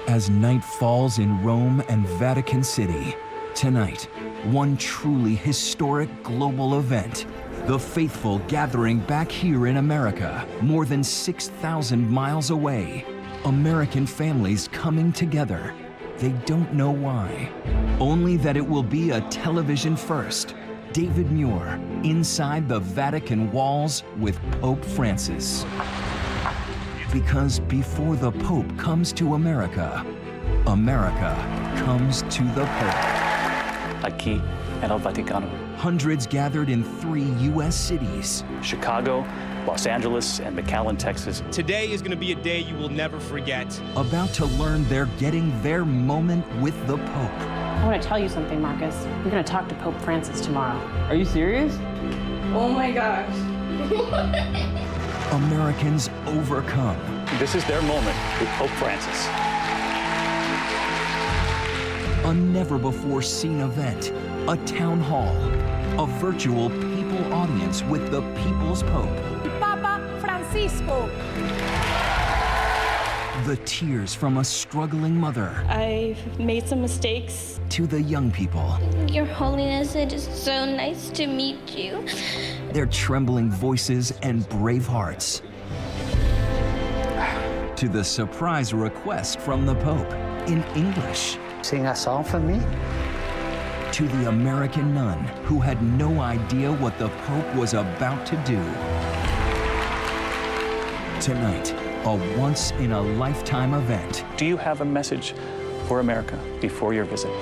As night falls in Rome and Vatican City, tonight, one truly historic global event. The faithful gathering back here in America, more than 6,000 miles away. American families coming together. They don't know why. Only that it will be a television first. David Muir, inside the Vatican walls with Pope Francis. Because before the Pope comes to America, America comes to the Pope. Aquí en el Vaticano. Hundreds gathered in 3 U.S. cities. Chicago, Los Angeles, and McAllen, Texas. Today is going to be a day you will never forget. About to learn they're getting their moment with the Pope. I want to tell you something, Marcus. We're going to talk to Pope Francis tomorrow. Are you serious? Oh my gosh. Americans overcome. This is their moment with Pope Francis. A never-before-seen event, a town hall, a virtual papal audience with the People's Pope. Papa Francisco. The tears from a struggling mother. I've made some mistakes. To the young people. Your Holiness, it is so nice to meet you. Their trembling voices and brave hearts. To the surprise request from the Pope in English. Sing a song for me? To the American nun who had no idea what the Pope was about to do. Tonight, a once-in-a-lifetime event. Do you have a message for America before your visit?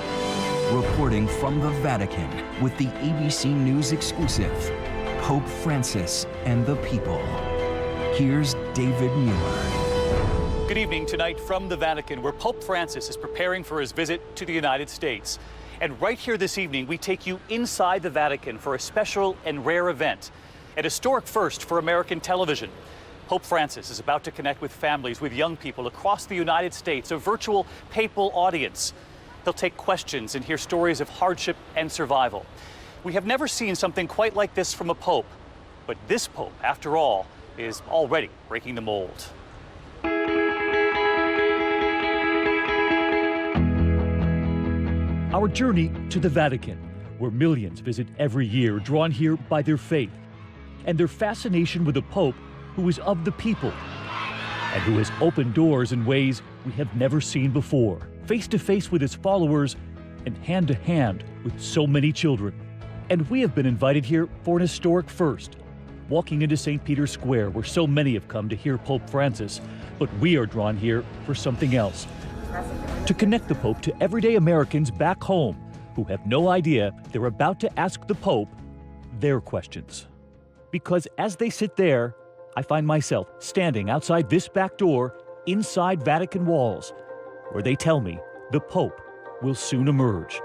Reporting from the Vatican with the ABC News exclusive, Pope Francis and the People. Here's David Muir. Good evening. Tonight from the Vatican, where Pope Francis is preparing for his visit to the United States. And right here this evening, we take you inside the Vatican for a special and rare event, an historic first for American television. Pope Francis is about to connect with families, with young people across the United States, a virtual papal audience. He'll take questions and hear stories of hardship and survival. We have never seen something quite like this from a pope, but this pope, after all, is already breaking the mold. Our journey to the Vatican, where millions visit every year, drawn here by their faith and their fascination with a pope who is of the people and who has opened doors in ways we have never seen before, face to face with his followers and hand to hand with so many children. And we have been invited here for an historic first, walking into St. Peter's Square, where so many have come to hear Pope Francis, but we are drawn here for something else. To connect the Pope to everyday Americans back home who have no idea they're about to ask the Pope their questions. Because as they sit there, I find myself standing outside this back door inside Vatican walls, where they tell me the Pope will soon emerge.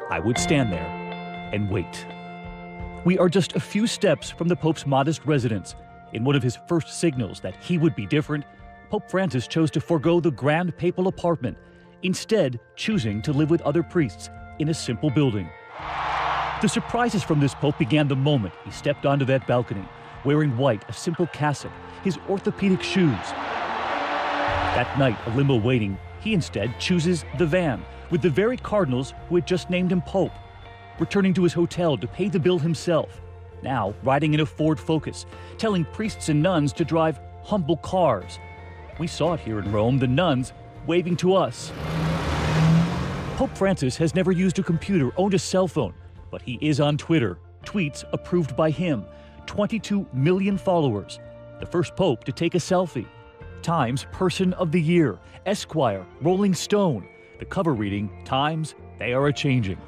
I would stand there and wait. We are just a few steps from the Pope's modest residence. In one of his first signals that he would be different, Pope Francis chose to forego the grand papal apartment, instead choosing to live with other priests in a simple building. The surprises from this Pope began the moment he stepped onto that balcony, wearing white, a simple cassock, his orthopedic shoes. That night, a limo waiting, he instead chooses the van with the very cardinals who had just named him Pope, returning to his hotel to pay the bill himself, now riding in a Ford Focus, telling priests and nuns to drive humble cars. We saw it here in Rome, the nuns waving to us. Pope Francis has never used a computer, owned a cell phone, but he is on Twitter, tweets approved by him, 22 million followers, the first pope to take a selfie. Times Person of the Year, Esquire, Rolling Stone, the cover reading, Times, they are a-changing.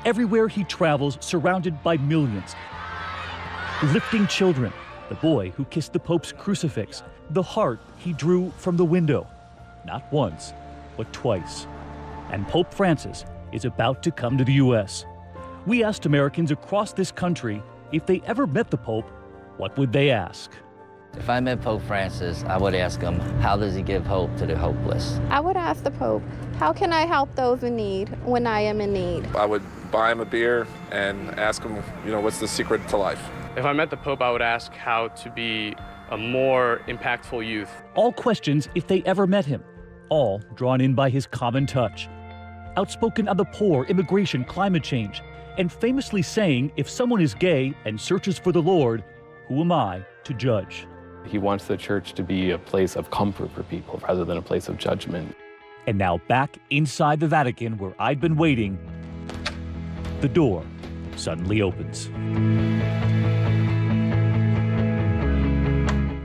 Everywhere he travels, surrounded by millions. Lifting children, the boy who kissed the Pope's crucifix, the heart he drew from the window, not once, but twice. And Pope Francis is about to come to the U.S. We asked Americans across this country if they ever met the Pope, what would they ask? If I met Pope Francis, I would ask him, how does he give hope to the hopeless? I would ask the Pope, how can I help those in need when I am in need? I would buy him a beer and ask him, what's the secret to life? If I met the Pope, I would ask how to be a more impactful youth. All questions if they ever met him. all drawn in by his common touch. Outspoken on the poor, immigration, climate change, and famously saying, if someone is gay and searches for the Lord, who am I to judge? He wants the church to be a place of comfort for people rather than a place of judgment. And now back inside the Vatican where I'd been waiting, the door suddenly opens.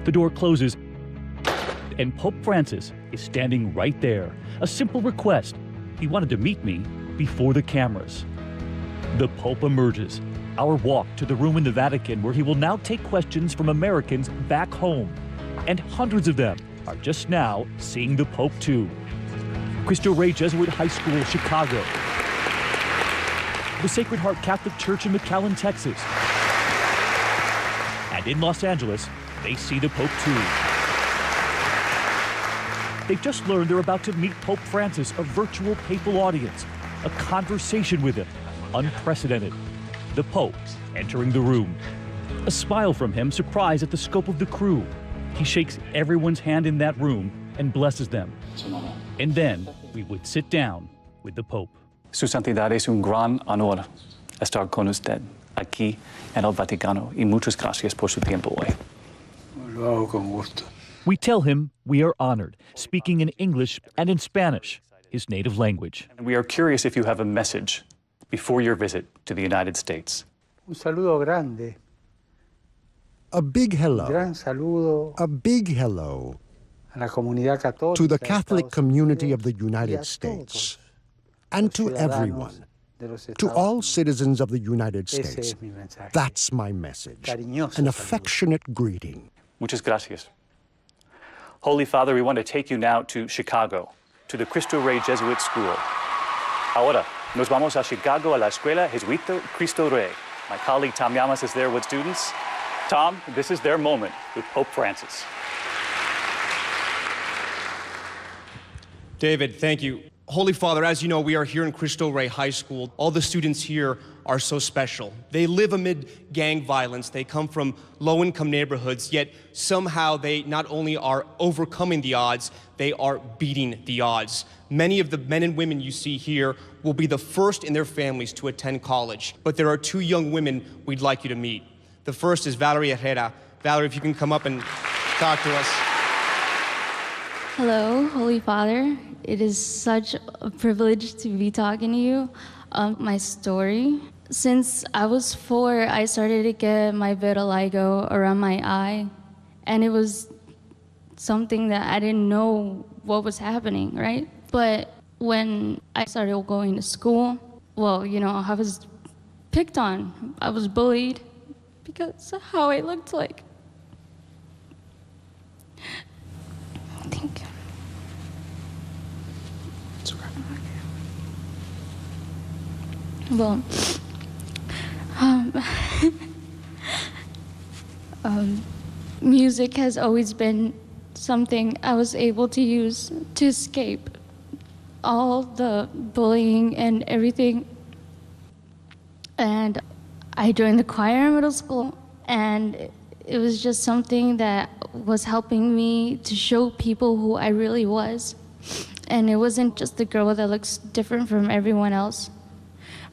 The door closes, and Pope Francis is standing right there. A simple request. He wanted to meet me before the cameras. The Pope emerges. Our walk to the room in the Vatican where he will now take questions from Americans back home. And hundreds of them are just now seeing the Pope too. Cristo Rey Jesuit High School, Chicago. The Sacred Heart Catholic Church in McAllen, Texas. And in Los Angeles, they see the Pope too. They've just learned they're about to meet Pope Francis, a virtual papal audience, a conversation with him, unprecedented. The Pope entering the room. A smile from him, surprised at the scope of the crew. He shakes everyone's hand in that room and blesses them. And then we would sit down with the Pope. Su Santidad, es un gran honor estar con usted aquí en el Vaticano y muchas gracias por su tiempo hoy. Lo hago con gusto. We tell him we are honored, speaking in English and in Spanish, his native language. And we are curious if you have a message before your visit to the United States. Un saludo grande. A big hello. Gran saludo. A big hello a la comunidad católica to the Catholic community of the United States and to everyone, to all citizens of the United States. That's my message, an affectionate greeting. Muchas gracias. Holy Father, we want to take you now to Chicago, to the Cristo Rey Jesuit School. Ahora, nos vamos a Chicago a la Escuela Jesuita Cristo Rey. My colleague Tom Llamas is there with students. Tom, this is their moment with Pope Francis. David, thank you. Holy Father, as you know, we are here in Cristo Rey High School. All the students here are so special. They live amid gang violence. They come from low-income neighborhoods, yet somehow they not only are overcoming the odds, they are beating the odds. Many of the men and women you see here will be the first in their families to attend college, but there are two young women we'd like you to meet. The first is Valerie Herrera. Valerie, if you can come up and talk to us. Hello, Holy Father. It is such a privilege to be talking to you. My story. Since I was 4, I started to get my vitiligo around my eye. And it was something that I didn't know what was happening, right? But when I started going to school, well, you know, I was picked on. I was bullied because of how I looked like. Thank you. It's okay. Well, music has always been something I was able to use to escape all the bullying and everything. And I joined the choir in middle school, and it was just something that was helping me to show people who I really was. And it wasn't just the girl that looks different from everyone else,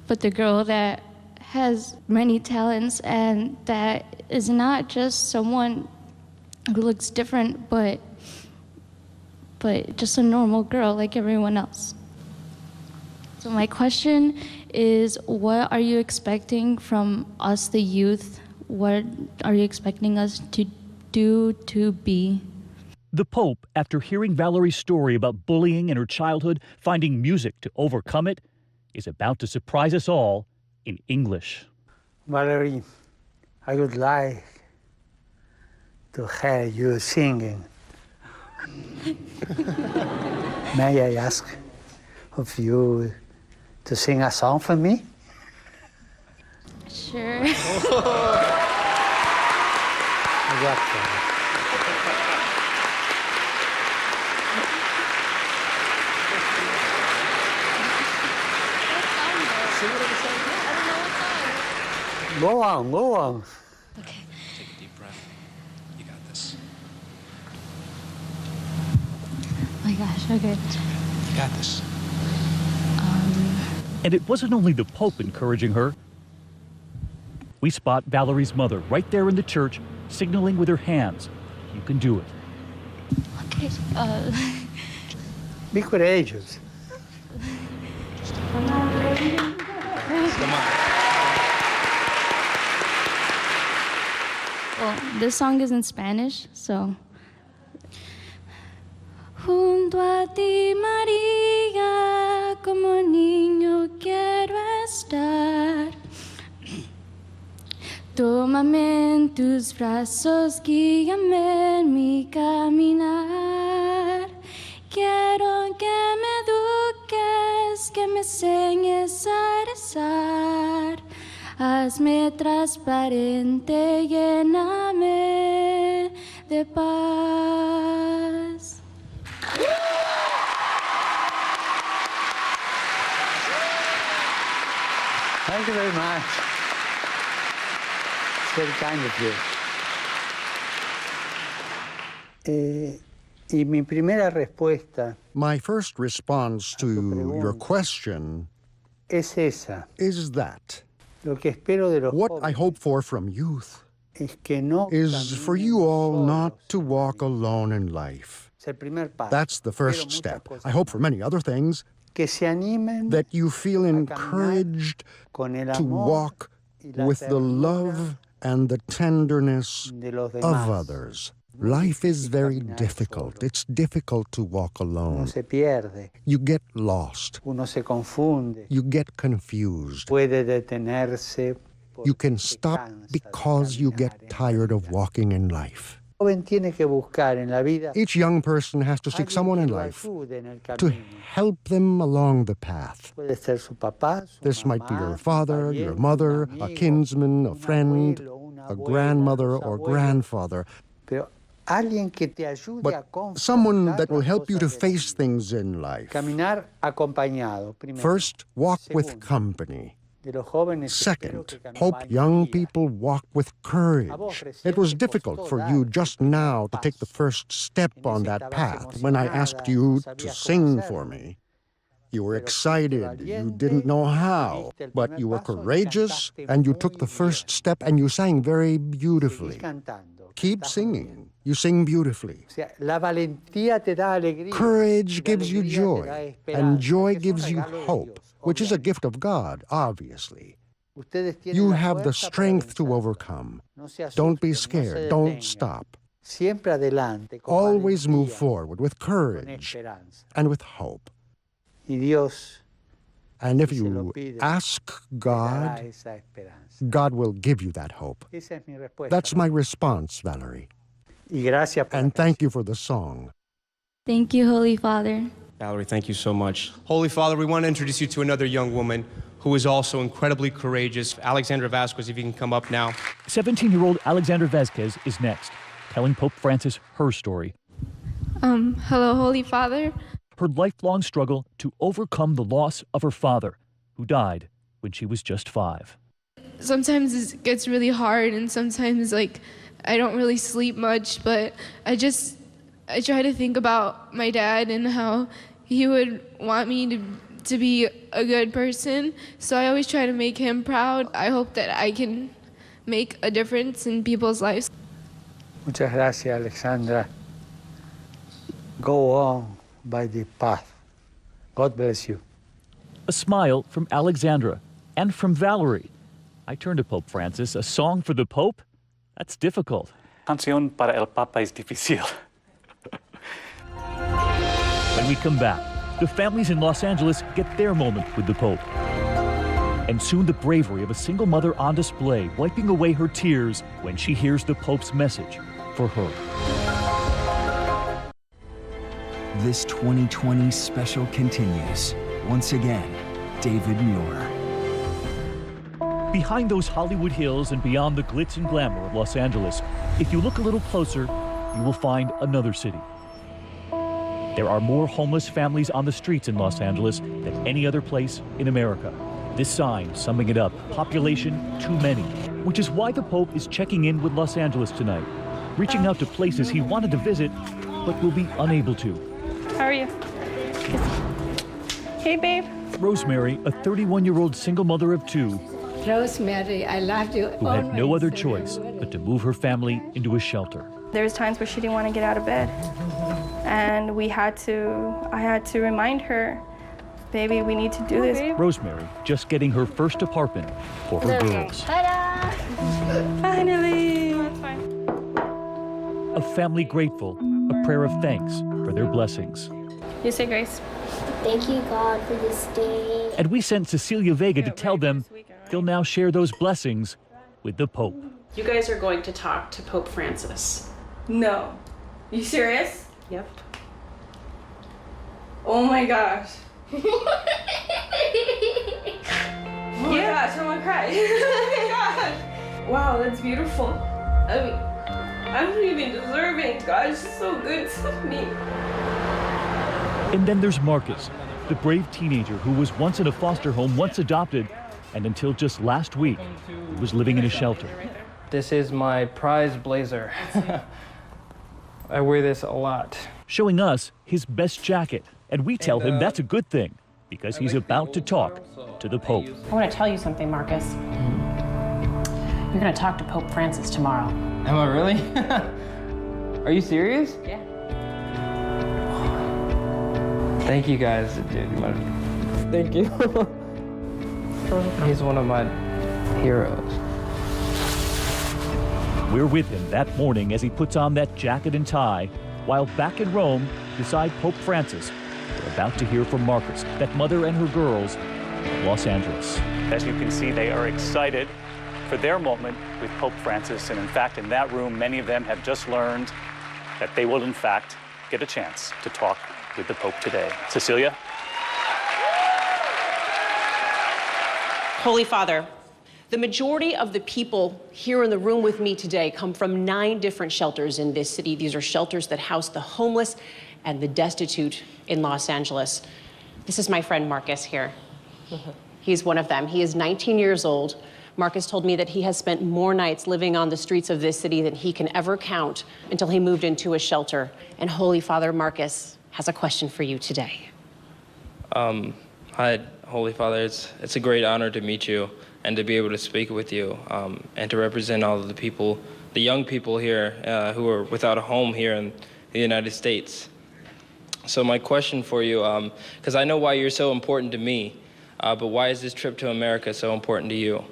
but the girl that has many talents and that is not just someone who looks different, but just a normal girl like everyone else. So my question is, what are you expecting from us, the youth? What are you expecting us to do to be? The Pope, after hearing Valerie's story about bullying in her childhood, finding music to overcome it, is about to surprise us all in English. Valerie, I would like to hear you singing. May I ask of you to sing a song for me? Sure. Go on, go on. Okay. Take a deep breath. You got this. my gosh, okay. You got this. And it wasn't only the Pope encouraging her. We spot Valerie's mother right there in the church, signaling with her hands. You can do it. Okay, Be courageous. Come on. Well, this song is in Spanish, so. Junto a ti, María, como niño quiero estar. Tómame en tus brazos, guíame en mi caminar. Quiero que me eduques, que me enseñes a rezar. Hazme transparente, lléname de paz. Thank you very much. It's very kind of you. Y mi primera respuesta My first response to your question es esa. is that Lo que espero de los what I jóvenes hope for from youth es que no is for you all not to walk alone in life. Es el primer paso. That's the first step. I hope for many other things Que se animen that you feel encouraged con el to amor walk y la with the love and the tenderness de los of demás. others. Life is very difficult. It's difficult to walk Uno alone. se pierde, You get lost. uno se confunde, You get confused. puede detenerse. You can stop because you get tired of walking in life. El joven tiene que buscar en la vida Each young person has to seek someone in life to help them along the path. Puede ser su papá, su This might be your mamá, father, un your pariente, mother, un a amigo, kinsman, a un friend, abuelo, una a abuela, grandmother los or abuelos. grandfather, Pero alguien que te ayude a but someone that will confrontar help you to las cosas de la face things in life. Caminar acompañado, primero. First, walk with Segundo, company. de los jóvenes espero Second, que caminen hope con young valentía. people walk with courage. It was difficult for you just now to take the first step on that path when I asked you to sing for me. You were excited, you didn't know how, but you were courageous and you took the first step and you sang very beautifully. Keep singing. You sing beautifully. O sea, la valentía te da alegría. Courage y la gives you alegría te da joy, esperanza, and joy que son gives you regalos de hope, Dios, which is a obviamente. gift of God, obviously. Ustedes tienen You la have the fuerza para strength to vencer. overcome. No se Don't be asusten, no se scared. Don't detengan. stop. Siempre adelante, con Always move valentía, forward with con courage esperanza. and with hope. Y Dios And if si se lo you piden, ask te dará God, esa esperanza. God will give you that hope. Esa es mi respuesta. That's my response, Valerie. Y gracias por And thank you for the song. Thank you, Holy Father. Valerie, thank you so much. Holy Father, we want to introduce you to another young woman who is also incredibly courageous. Alexandra Vasquez, if you can come up now. 17-year-old Alexandra Vasquez is next, telling Pope Francis her story. Hello, Holy Father. Her lifelong struggle to overcome the loss of her father, who died when she was just 5. Sometimes it gets really hard, and sometimes, I don't really sleep much, but I try to think about my dad and how he would want me to be a good person. So I always try to make him proud. I hope that I can make a difference in people's lives. Muchas gracias, Alexandra. Go on by the path. God bless you. A smile from Alexandra and from Valerie. I turn to Pope Francis. A song for the Pope? That's difficult. Canción para el Papa es difícil. When we come back, the families in Los Angeles get their moment with the Pope. And soon the bravery of a single mother on display, wiping away her tears when she hears the Pope's message for her. This 2020 special continues. Once again, David Muir. Behind those Hollywood hills and beyond the glitz and glamour of Los Angeles, if you look a little closer, you will find another city. There are more homeless families on the streets in Los Angeles than any other place in America. This sign summing it up, population too many, which is why the Pope is checking in with Los Angeles tonight, reaching out to places he wanted to visit but will be unable to. How are you? Hey, babe. Rosemary, a 31-year-old single mother of two, Rosemary, I love you. who had no other choice but to move her family into a shelter. There was times where she didn't want to get out of bed. And I had to remind her, baby, we need to do this. Rosemary just getting her first apartment for her girls. Ta-da! Finally! A family grateful, a prayer of thanks for their blessings. You say grace. Thank you, God, for this day. And we sent Cecilia Vega to tell them they'll now share those blessings with the Pope. You guys are going to talk to Pope Francis. No. You serious? Yep. Oh my gosh. Oh my gosh, I'm gonna cry. Oh my gosh. Wow, that's beautiful. I mean, I don't even deserve it. God is so good to me. And then there's Marcus, the brave teenager who was once in a foster home, once adopted, and until just last week, he was living in a shelter. This is my prized blazer. I wear this a lot. Showing us his best jacket, and we tell him that's a good thing, because he's about to talk to the Pope. I want to tell you something, Marcus. You're going to talk to Pope Francis tomorrow. Am I really? Are you serious? Yeah. Thank you guys, dude. Thank you. He's one of my heroes. We're with him that morning as he puts on that jacket and tie, while back in Rome, beside Pope Francis, we're about to hear from Marcus, that mother and her girls in Los Angeles. As you can see, they are excited for their moment with Pope Francis. And in fact, in that room, many of them have just learned that they will, in fact, get a chance to talk with the Pope today. Cecilia? Holy Father, the majority of the people here in the room with me today come from 9 different shelters in this city. These are shelters that house the homeless and the destitute in Los Angeles. This is my friend Marcus here. He's one of them. He is 19 years old. Marcus told me that he has spent more nights living on the streets of this city than he can ever count until he moved into a shelter. And Holy Father, Marcus has a question for you today. Hi, Holy Father. It's a great honor to meet you and to be able to speak with you and to represent all of the people, the young people here who are without a home here in the United States. So my question for you, because I know why you're so important to me, but why is this trip to America so important to you?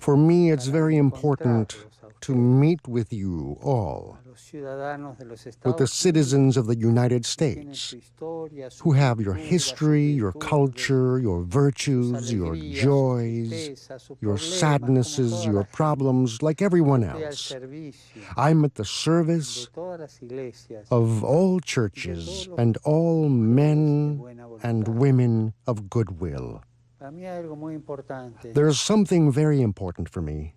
For me, it's very important to meet with you all, with the citizens of the United States, who have your history, your culture, your virtues, your joys, your sadnesses, your problems, like everyone else. I'm at the service of all churches and all men and women of goodwill. There's something very important for me,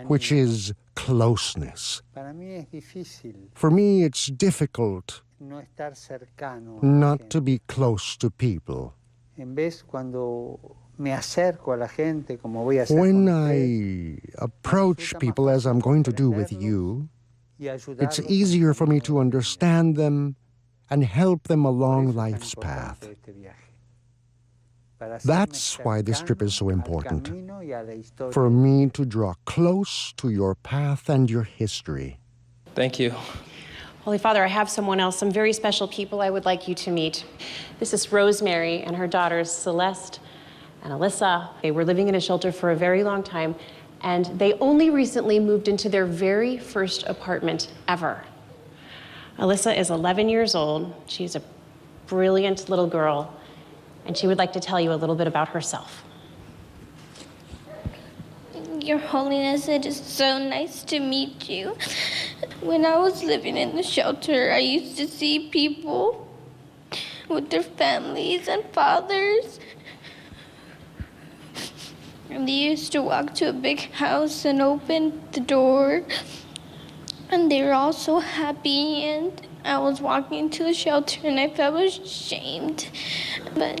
which is closeness. For me, it's difficult not to be close to people. When I approach people, as I'm going to do with you, it's easier for me to understand them and help them along life's path. That's why this trip is so important, for me to draw close to your path and your history. Thank you. Holy Father, I have someone else, some very special people I would like you to meet. This is Rosemary and her daughters, Celeste and Alyssa. They were living in a shelter for a very long time, and they only recently moved into their very first apartment ever. Alyssa is 11 years old. She's a brilliant little girl, and she would like to tell you a little bit about herself. Your Holiness, it is so nice to meet you. When I was living in the shelter, I used to see people with their families and fathers. And they used to walk to a big house and open the door. And they were all so happy, and I was walking to the shelter and I felt ashamed. But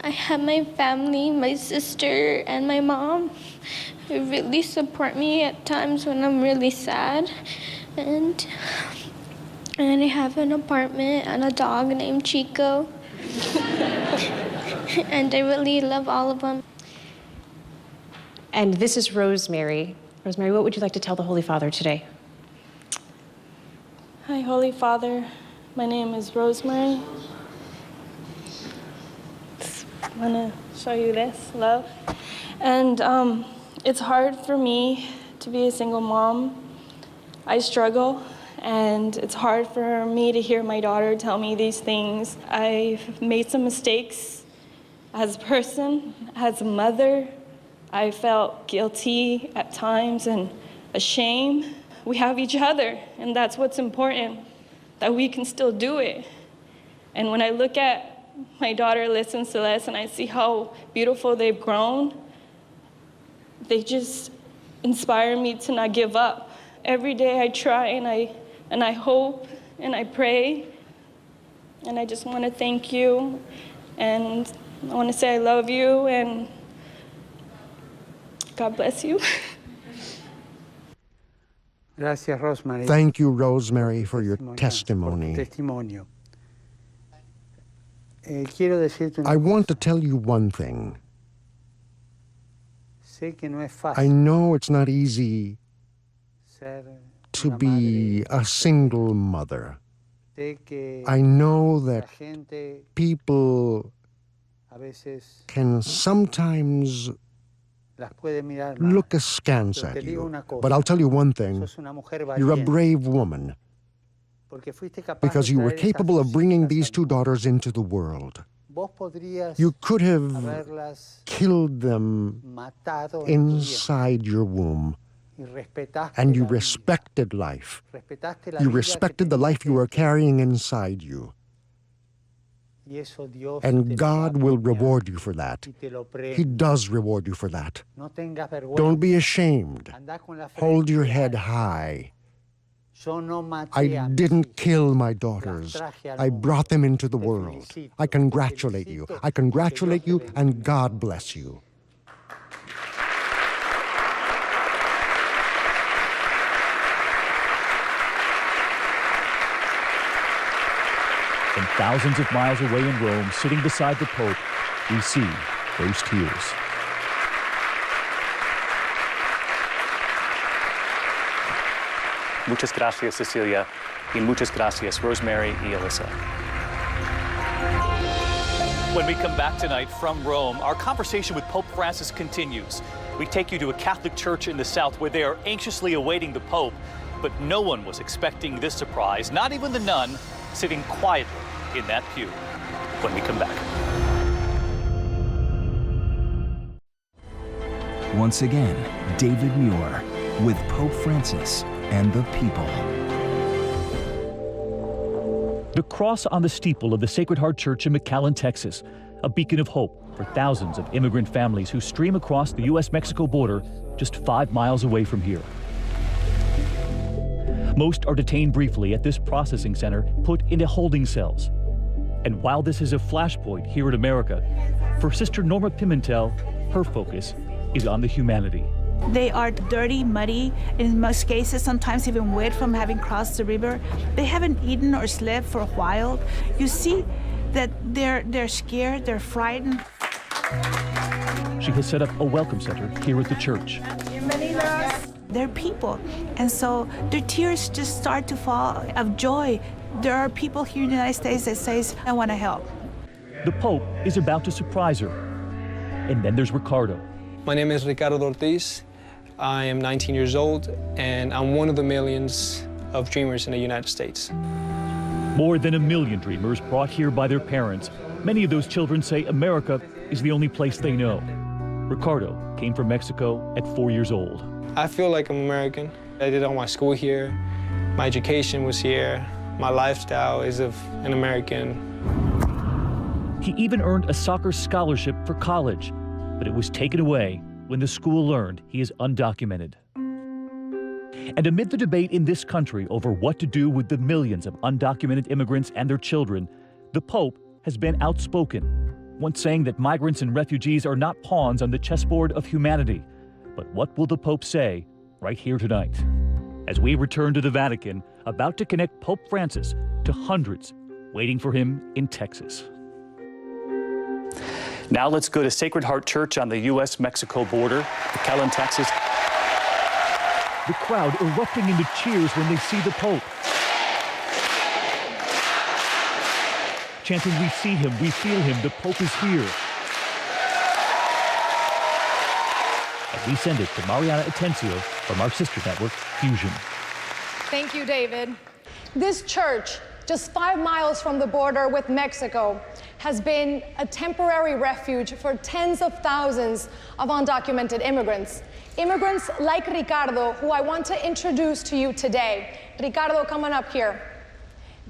I had my family, my sister and my mom, really support me at times when I'm really sad. And I have an apartment and a dog named Chico. And I really love all of them. And this is Rosemary. Rosemary, what would you like to tell the Holy Father today? Hi, Holy Father. My name is Rosemary. I want to show you this, love. And it's hard for me to be a single mom. I struggle, and it's hard for me to hear my daughter tell me these things. I've made some mistakes as a person, as a mother. I felt guilty at times and ashamed. We have each other, and that's what's important, that we can still do it. And when I look at my daughter, Liz and Celeste, and I see how beautiful they've grown, they just inspire me to not give up. Every day I try, and I hope, and I pray, and I just want to thank you, and I want to say I love you, and God bless you. Gracias, Rosemary. Thank you, Rosemary, for your testimony. I want to tell you one thing. I know it's not easy to be a single mother. I know that people can sometimes look askance at you. But I'll tell you one thing. You're a brave woman because you were capable of bringing these two daughters into the world. You could have killed them inside your womb, and you respected life. You respected the life you were carrying inside you. And God will reward you for that. He does reward you for that. Don't be ashamed. Hold your head high. I didn't kill my daughters. I brought them into the world. I congratulate you. I congratulate you, and God bless you. And thousands of miles away in Rome, sitting beside the Pope, we see those tears. Muchas gracias, Cecilia, y muchas gracias, Rosemary y Alyssa. When we come back tonight from Rome, our conversation with Pope Francis continues. We take you to a Catholic church in the south where they are anxiously awaiting the Pope, but no one was expecting this surprise, not even the nun sitting quietly in that pew. When we come back. Once again, David Muir with Pope Francis and the people. The cross on the steeple of the Sacred Heart Church in McAllen, Texas, a beacon of hope for thousands of immigrant families who stream across the U.S. Mexico border just 5 miles away from here. Most are detained briefly at this processing center, put into holding cells. And while this is a flashpoint here in America, for Sister Norma Pimentel, her focus is on the humanity. They are dirty, muddy, in most cases sometimes even wet from having crossed the river. They haven't eaten or slept for a while. You see that they're scared, they're frightened. She has set up a welcome center here at the church. They're people, and so their tears just start to fall of joy. There are people here in the United States that says, I want to help. The Pope is about to surprise her. And then there's Ricardo. My name is Ricardo Ortiz. I am 19 years old, and I'm one of the millions of dreamers in the United States. More than 1 million dreamers brought here by their parents. Many of those children say America is the only place they know. Ricardo came from Mexico at 4 years old. I feel like I'm American. I did all my school here. My education was here. My lifestyle is of an American. He even earned a soccer scholarship for college, but it was taken away when the school learned he is undocumented. And amid the debate in this country over what to do with the millions of undocumented immigrants and their children, the Pope has been outspoken, once saying that migrants and refugees are not pawns on the chessboard of humanity, But what will the Pope say right here tonight? As we return to the Vatican, about to connect Pope Francis to hundreds waiting for him in Texas. Now let's go to Sacred Heart Church on the U.S. Mexico border, McAllen, Texas. The crowd erupting into cheers when they see the Pope. Chanting, "We see him, we feel him, the Pope is here." And we send it to Mariana Atencio from our sister network, Fusion. Thank you, David. This church, just 5 miles from the border with Mexico, has been a temporary refuge for tens of thousands of undocumented immigrants. Immigrants like Ricardo, who I want to introduce to you today. Ricardo, come on up here.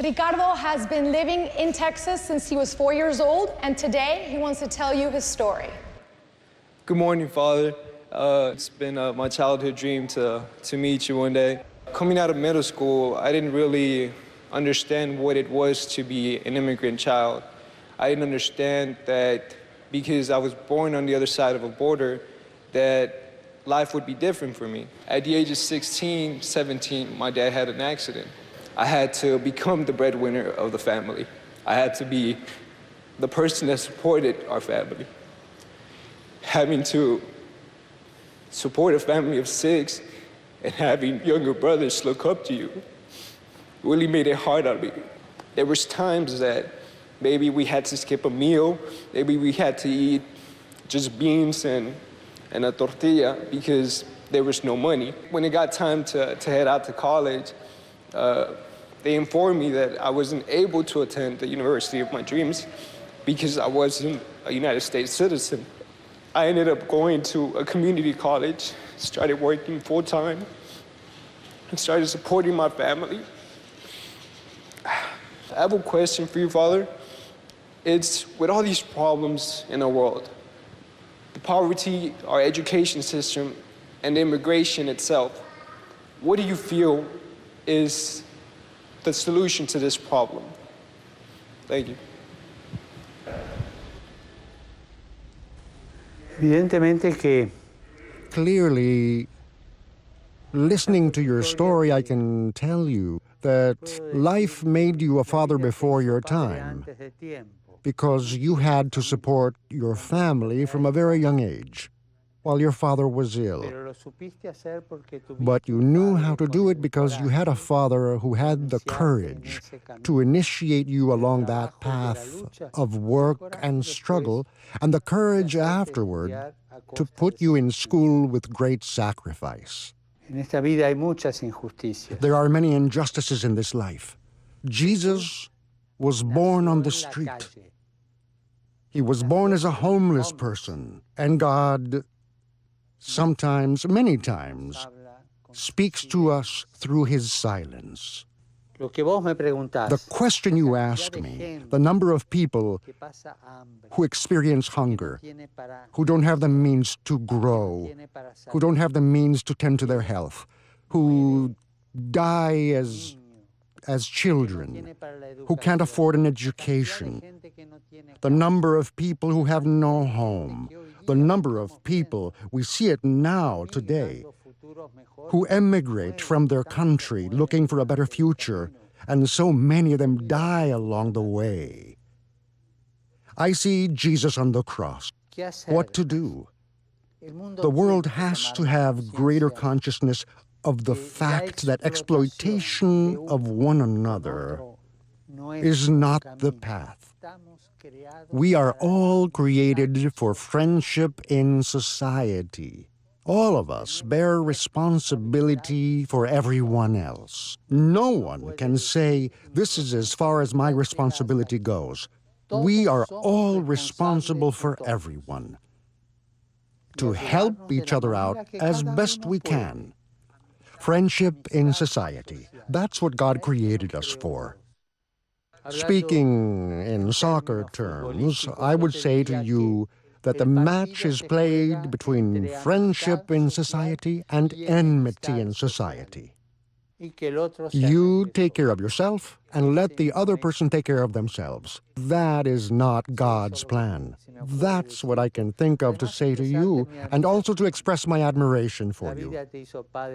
Ricardo has been living in Texas since he was 4 years old, and today he wants to tell you his story. Good morning, Father. It's been my childhood dream to meet you one day. Coming out of middle school, I didn't really understand what it was to be an immigrant child. I didn't understand that because I was born on the other side of a border, that life would be different for me. At the age of 16, 17, my dad had an accident. I had to become the breadwinner of the family. I had to be the person that supported our family. Having to support a family of 6 and having younger brothers look up to you really made it hard on me. There was times that maybe we had to skip a meal, maybe we had to eat just beans and a tortilla because there was no money. When it got time to head out to college, they informed me that I wasn't able to attend the university of my dreams because I wasn't a United States citizen. I ended up going to a community college, started working full-time, and started supporting my family. I have a question for you, Father. It's with all these problems in the world, the poverty, our education system, and immigration itself, what do you feel is the solution to this problem? Thank you. Evidentemente que Clearly, listening to your story, I can tell you that life made you a father before your time because you had to support your family from a very young age while your father was ill. But you knew how to do it because you had a father who had the courage to initiate you along that path of work and struggle, and the courage afterward to put you in school with great sacrifice. There are many injustices in this life. Jesus was born on the street. He was born as a homeless person, and God sometimes, many times, speaks to us through his silence. The question you ask me, the number of people who experience hunger, who don't have the means to grow, who don't have the means to tend to their health, who die as children, who can't afford an education, the number of people who have no home, the number of people, we see it now, today, who emigrate from their country looking for a better future, and so many of them die along the way. I see Jesus on the cross. What to do? The world has to have greater consciousness of the fact that exploitation of one another is not the path. We are all created for friendship in society. All of us bear responsibility for everyone else. No one can say, this is as far as my responsibility goes. We are all responsible for everyone, to help each other out as best we can. Friendship in society, that's what God created us for. Speaking in soccer terms, I would say to you that the match is played between friendship in society and enmity in society. You take care of yourself and let the other person take care of themselves. That is not God's plan. That's what I can think of to say to you, and also to express my admiration for you.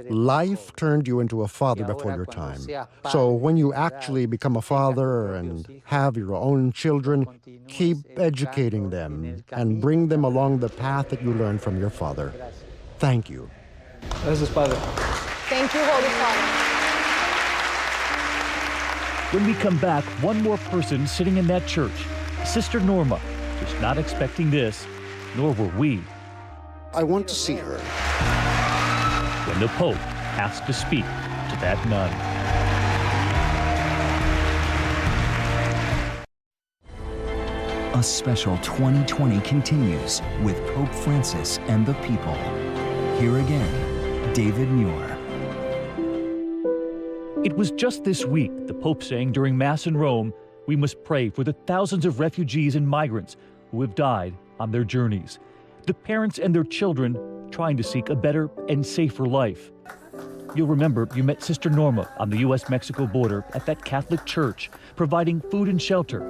Life turned you into a father before your time. So when you actually become a father and have your own children, keep educating them and bring them along the path that you learned from your father. Thank you. Gracias, Padre. Thank you, Holy Father. When we come back, one more person sitting in that church, Sister Norma, just not expecting this, nor were we. I want to see her. When the Pope asked to speak to that nun. A special 2020 continues with Pope Francis and the people. Here again, David Muir. It was just this week the Pope saying during Mass in Rome, we must pray for the thousands of refugees and migrants who have died on their journeys. The parents and their children trying to seek a better and safer life. You'll remember you met Sister Norma on the U.S. Mexico border at that Catholic church, providing food and shelter.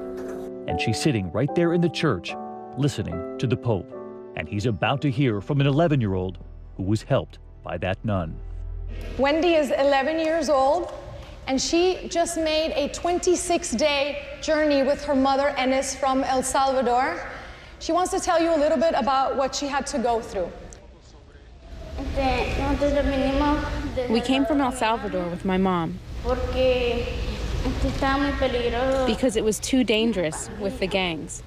And she's sitting right there in the church, listening to the Pope. And he's about to hear from an 11-year-old who was helped by that nun. Wendy is 11 years old, and she just made a 26-day journey with her mother, Enes, from El Salvador. She wants to tell you a little bit about what she had to go through. We came from El Salvador with my mom because it was too dangerous with the gangs.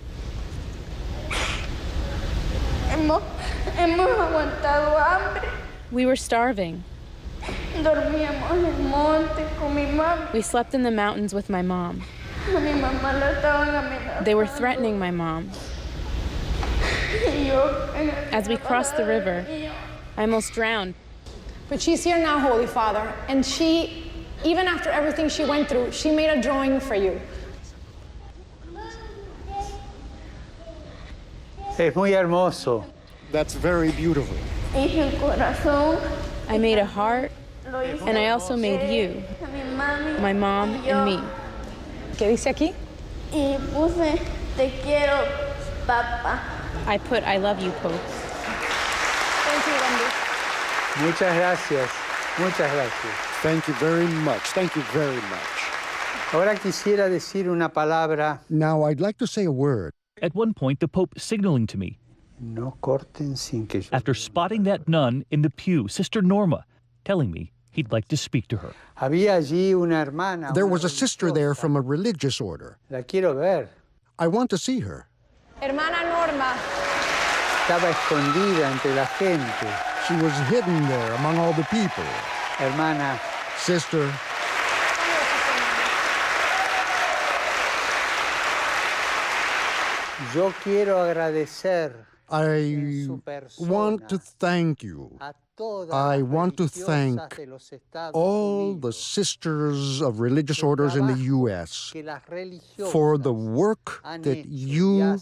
We were starving. We slept in the mountains with my mom. They were threatening my mom. As we crossed the river, I almost drowned. But she's here now, Holy Father, and she, even after everything she went through, she made a drawing for you. Es muy hermoso. That's very beautiful. I made a heart, and I also made you, my mom and me. ¿Qué dice aquí? Y puse, te quiero, papá. I put, I love you, Pope. Thank you, Wendy. Muchas gracias. Muchas gracias. Thank you very much. Thank you very much. Ahora quisiera decir una palabra. Now I'd like to say a word. At one point, the Pope signaling to me. No corten sin que yo... After spotting that nun in the pew, Sister Norma, telling me he'd like to speak to her. Había allí una hermana. There was a sister there from a religious order. La quiero ver. I want to see her. Hermana Norma. Estaba escondida entre la gente. She was hidden there among all the people. Hermana. Sister. Yo quiero agradecer. I want to thank you. I want to thank all the sisters of religious orders in the U.S. for the work that you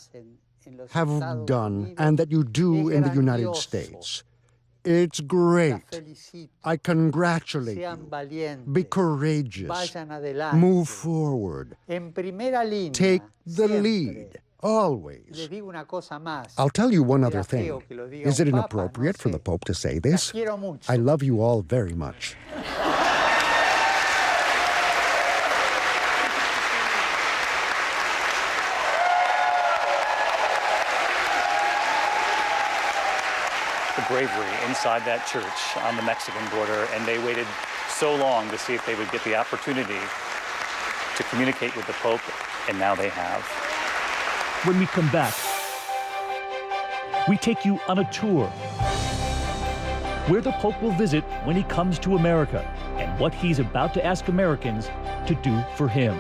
have done and that you do in the United States. It's great. I congratulate you. Be courageous. Move forward. Take the lead. Always. I'll tell you one other thing. Is it inappropriate for the Pope to say this? I love you all very much. The bravery inside that church on the Mexican border, and they waited so long to see if they would get the opportunity to communicate with the Pope, and now they have. When we come back, we take you on a tour where the Pope will visit when he comes to America and what he's about to ask Americans to do for him.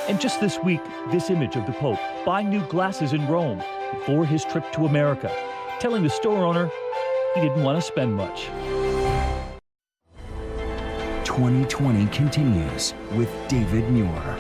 And just this week, this image of the Pope buying new glasses in Rome before his trip to America, telling the store owner he didn't want to spend much. 2020 continues with David Muir.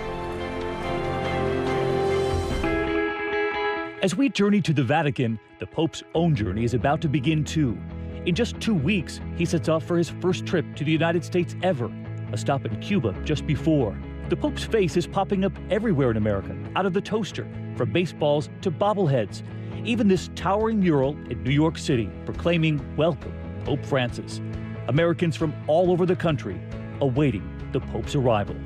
As we journey to the Vatican, the Pope's own journey is about to begin too. In just 2 weeks, he sets off for his first trip to the United States ever, a stop in Cuba just before. The Pope's face is popping up everywhere in America, out of the toaster, from baseballs to bobbleheads. Even this towering mural in New York City proclaiming, "Welcome, Pope Francis." Americans from all over the country awaiting the Pope's arrival.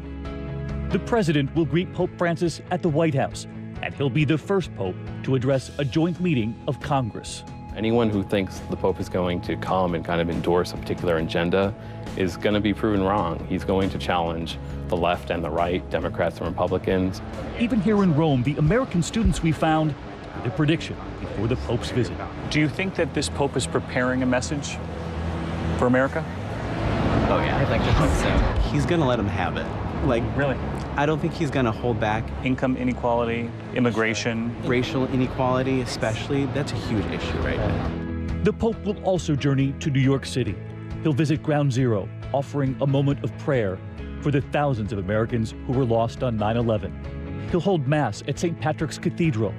The president will greet Pope Francis at the White House, and he'll be the first Pope to address a joint meeting of Congress. Anyone who thinks the Pope is going to come and kind of endorse a particular agenda is going to be proven wrong. He's going to challenge the left and the right, Democrats and Republicans. Even here in Rome, the American students we found with a prediction before the Pope's visit. Do you think that this Pope is preparing a message for America? Oh yeah, I think so. He's gonna let him have it. Like, really? I don't think he's gonna hold back. Income inequality, immigration. Racial inequality especially, that's a huge issue right now. The Pope will also journey to New York City. He'll visit Ground Zero, offering a moment of prayer for the thousands of Americans who were lost on 9/11. He'll hold Mass at St. Patrick's Cathedral.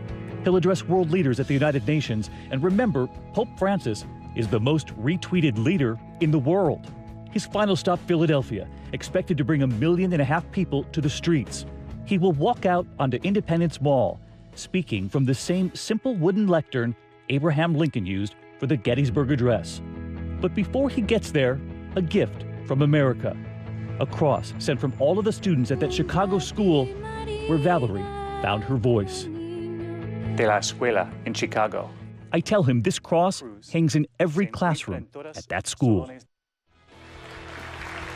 He'll address world leaders at the United Nations. And remember, Pope Francis is the most retweeted leader in the world. His final stop, Philadelphia, expected to bring 1.5 million people to the streets. He will walk out onto Independence Mall, speaking from the same simple wooden lectern Abraham Lincoln used for the Gettysburg Address. But before he gets there, a gift from America. A cross sent from all of the students at that Chicago school where Valerie found her voice. De la escuela in Chicago. I tell him this cross hangs in every classroom at that school.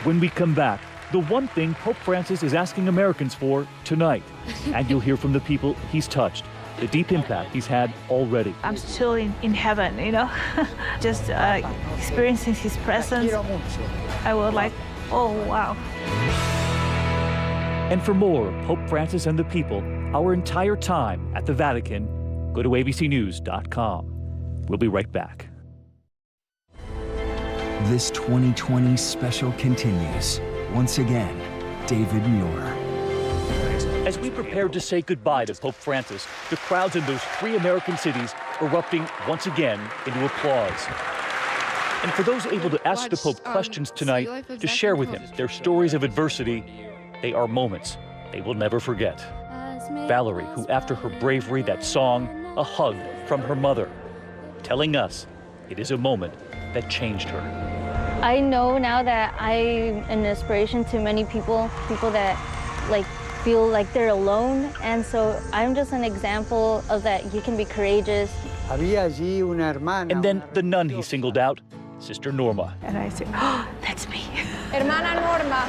When we come back, the one thing Pope Francis is asking Americans for tonight. And you'll hear from the people he's touched, the deep impact he's had already. I'm still in heaven, you know, just experiencing his presence. I was like, oh, wow. And for more of Pope Francis and the people, our entire time at the Vatican, go to abcnews.com. We'll be right back. This 2020 special continues. Once again, David Muir. As we prepare to say goodbye to Pope Francis, the crowds in those 3 American cities erupting once again into applause. And for those able to ask the Pope questions tonight, to share with him their stories of adversity, they are moments they will never forget. Valerie, who after her bravery, that song, a hug from her mother, telling us it is a moment that changed her. I know now that I'm an inspiration to many people that feel like they're alone, and so I'm just an example of that you can be courageous. And then the nun he singled out, Sister Norma. And I said, oh, that's me. Hermana Norma.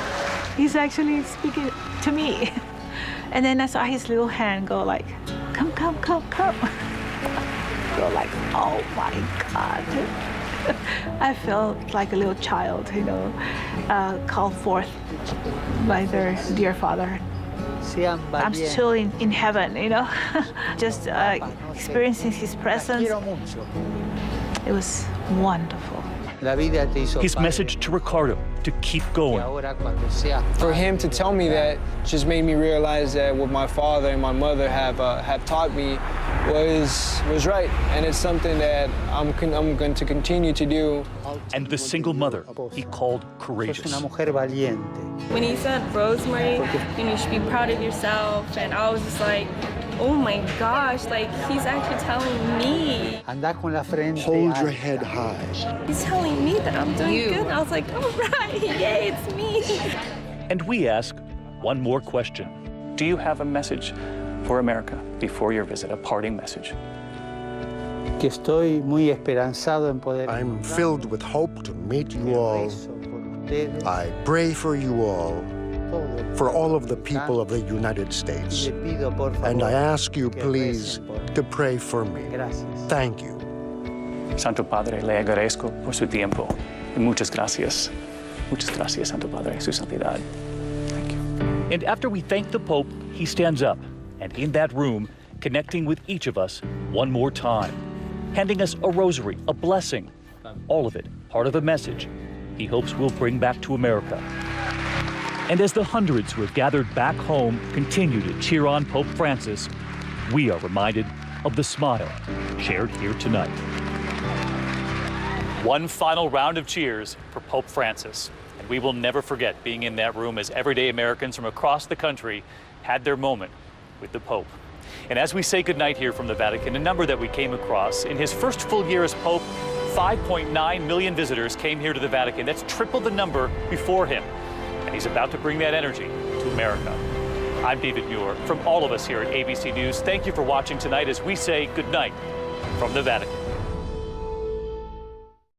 He's actually speaking to me. And then I saw his little hand go like, come, come, come, come. Go like, oh my God. I felt like a little child, you know, called forth by their dear Father. I'm still in heaven, you know, just experiencing his presence. It was wonderful. His message to Ricardo to keep going. For him to tell me that just made me realize that what my father and my mother have taught me was right, and it's something that I'm going to continue to do. And the single mother he called courageous. When he said, Rosemary, you should be proud of yourself, and I was just like, oh my gosh, like he's actually telling me. Hold your head high. He's telling me that I'm doing good. I was like, all right, yay, it's me. And we ask one more question. Do you have a message for America before your visit, a parting message? I'm filled with hope to meet you all. I pray for you all, for all of the people of the United States. And I ask you, please, to pray for me. Thank you. Santo Padre, le agradezco por su tiempo. Y muchas gracias. Muchas gracias, Santo Padre, su santidad. Thank you. And after we thank the Pope, he stands up, and in that room, connecting with each of us one more time, handing us a rosary, a blessing, all of it part of a message he hopes we'll bring back to America. And as the hundreds who have gathered back home continue to cheer on Pope Francis, we are reminded of the smile shared here tonight. One final round of cheers for Pope Francis. And we will never forget being in that room as everyday Americans from across the country had their moment with the Pope. And as we say goodnight here from the Vatican, a number that we came across, in his first full year as Pope, 5.9 million visitors came here to the Vatican. That's triple the number before him. And he's about to bring that energy to America. I'm David Muir. From all of us here at ABC News, thank you for watching tonight as we say goodnight from the Vatican.